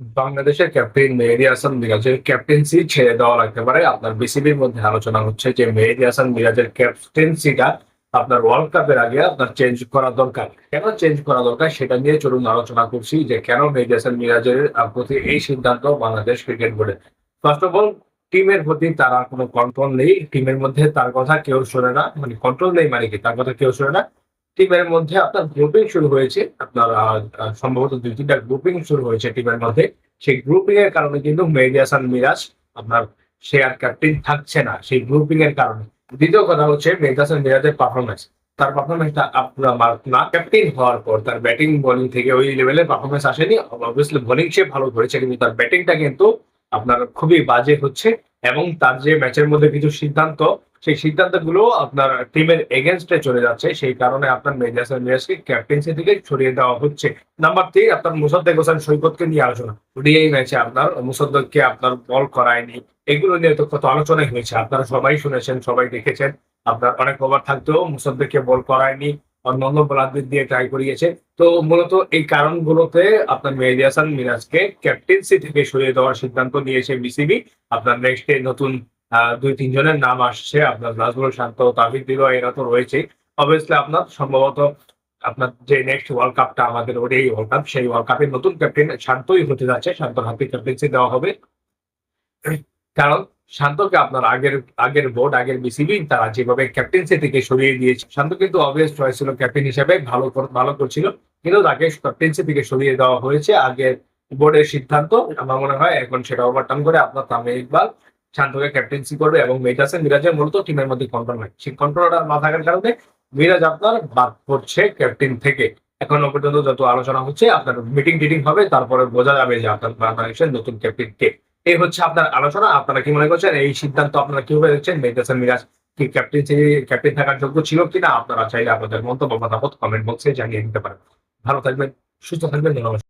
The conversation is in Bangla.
বাংলাদেশের ক্যাপ্টেন মেহেদী হাসান মিরাজের ক্যাপ্টেন্সি ছেড়ে দেওয়া লাগতে পারে। আপনার বিসিবির মধ্যে আলোচনা হচ্ছে যে মেহেদী হাসান মিরাজের ক্যাপ্টেন্সিটা আপনার ওয়ার্ল্ড কাপের আগে আপনার চেঞ্জ করা দরকার। কেন চেঞ্জ করা দরকার সেটা নিয়ে চলুন আলোচনা করছি যে কেন মেহেদী হাসান মিরাজের প্রতি এই সিদ্ধান্ত বাংলাদেশ ক্রিকেট বোর্ডের। ফার্স্ট অফ অল, টিমের প্রতি তার আর কোনো কন্ট্রোল নেই। টিমের মধ্যে তার কথা কেউ শোনে না, মানে কন্ট্রোল নেই মানে কি, তার কথা কেউ শোনে না। টিমের মধ্যে আপনার গ্রুপিং শুরু হয়েছে, আপনার সম্ভবত ২-৩টা গ্রুপিং শুরু হয়েছে টিমের মধ্যে। সেই গ্রুপিং এর কারণে কিন্তু মেহেদী হাসান মিরাজ আপনার সে আর ক্যাপ্টেন থাকছে না সেই গ্রুপিং এর কারণে। দ্বিতীয় কথা হচ্ছে মেহেদী হাসান মিরাজের পারফরমেন্স। তার পারফরমেন্সটা আপনার না ক্যাপ্টেন হওয়ার পর তার ব্যাটিং বোলিং থেকে ওই লেভেলের পারফরমেন্স আসেনি। অবভিয়াসলি বোলিং সে ভালো করেছে, কিন্তু তার ব্যাটিংটা কিন্তু আপনার খুবই বাজে হচ্ছে। এবং তার যে ম্যাচের মধ্যে কিছু সিদ্ধান্ত, সেই সিদ্ধান্তগুলো আপনার টিমের এগেনস্টে চলে যাচ্ছে। সেই কারণে আপনার মেহেদী হাসান মিরাজকে ক্যাপ্টেন্সি থেকে সরিয়ে দেওয়া হচ্ছে। নাম্বার ৩, আপনার মুসাদ্দেক হোসেন সৈকতকে নিয়ে আলোচনা। ওডিআই ম্যাচে আপনার মুসাদ্দেককে আপনার বল করায়নি। এগুলো নিয়ে তো কত আলোচনাই হয়েছে, আপনারা সবাই শুনেছেন, সবাই দেখেছেন। আপনার অনেক ওভার থাকতেও মুসাদ্দেককে বল করায়নি, অন্যান্য বোলারদের দিয়ে ট্রাই করিয়েছে। তো মূলত এই কারণগুলোতে আপনার মেহেদী হাসান মিরাজকে ক্যাপ্টেন্সি থেকে সরিয়ে দেওয়ার সিদ্ধান্ত নিয়েছে বিসিবি। আপনার নেক্সট নতুন ২-৩ জনের নাম আসছে, আপনার নাজমুল শান্ত, তাওফিক দিলওয়ার, এরা তো রয়েছেই। অবভিয়াসলি আপনার সম্ভবত আপনার যে নেক্সট ওয়ার্ল্ড কাপটা আমাদের ওডিআই ওয়ার্ল্ড কাপ, সেই ওয়ার্ল্ড কাপের নতুন ক্যাপ্টেন শান্তই হতে যাচ্ছে। শান্তর হাতে ক্যাপ্টেন্সি দেওয়া হবে। কারণ শান্তকে আপনার আগের আগের বোর্ড, আগের বিসিবি তারা যেভাবে ক্যাপ্টেন্সি থেকে সরিয়ে দিয়েছে, শান্ত কিন্তু অবভিয়াস চয়েস ছিল ক্যাপ্টেন হিসেবে, ভালো করছিল। কিন্তু তাকে ক্যাপ্টেন্সি থেকে সরিয়ে দেওয়া হয়েছে আগের বোর্ডের সিদ্ধান্ত। আমার মনে হয় এখন সেটা ওভারটার্ন করে আপনার তামিম ইকবাল শান্তকে ক্যাপ্টেন্সি করবে এবং মেহেদী হাসান মিরাজের মূলত টিমের মধ্যে কন্ট্রোল হয়। সেই কন্ট্রোলটা না থাকার কারণে মিরাজ আপনার বাদ পড়ছে ক্যাপ্টেন থেকে। এখনো পর্যন্ত যত আলোচনা হচ্ছে, আপনার মিটিং টিটিং হবে, তারপরে বোঝা যাবে যে আপনার বাংলাদেশের নতুন ক্যাপ্টেন কে। এই হচ্ছে আপনার আলোচনা। আপনারা কি মনে করছেন, এই সিদ্ধান্ত আপনারা কিভাবে দেখছেন? মেহেদী হাসান মিরাজ কি ক্যাপ্টেন থাকার যোগ্য ছিল কিনা? আপনারা চাইলে আপনাদের মন্তব্য মতামত কমেন্ট বক্সে জানিয়ে দিতে পারেন। ভালো থাকবেন, সুস্থ থাকবেন, ধন্যবাদ।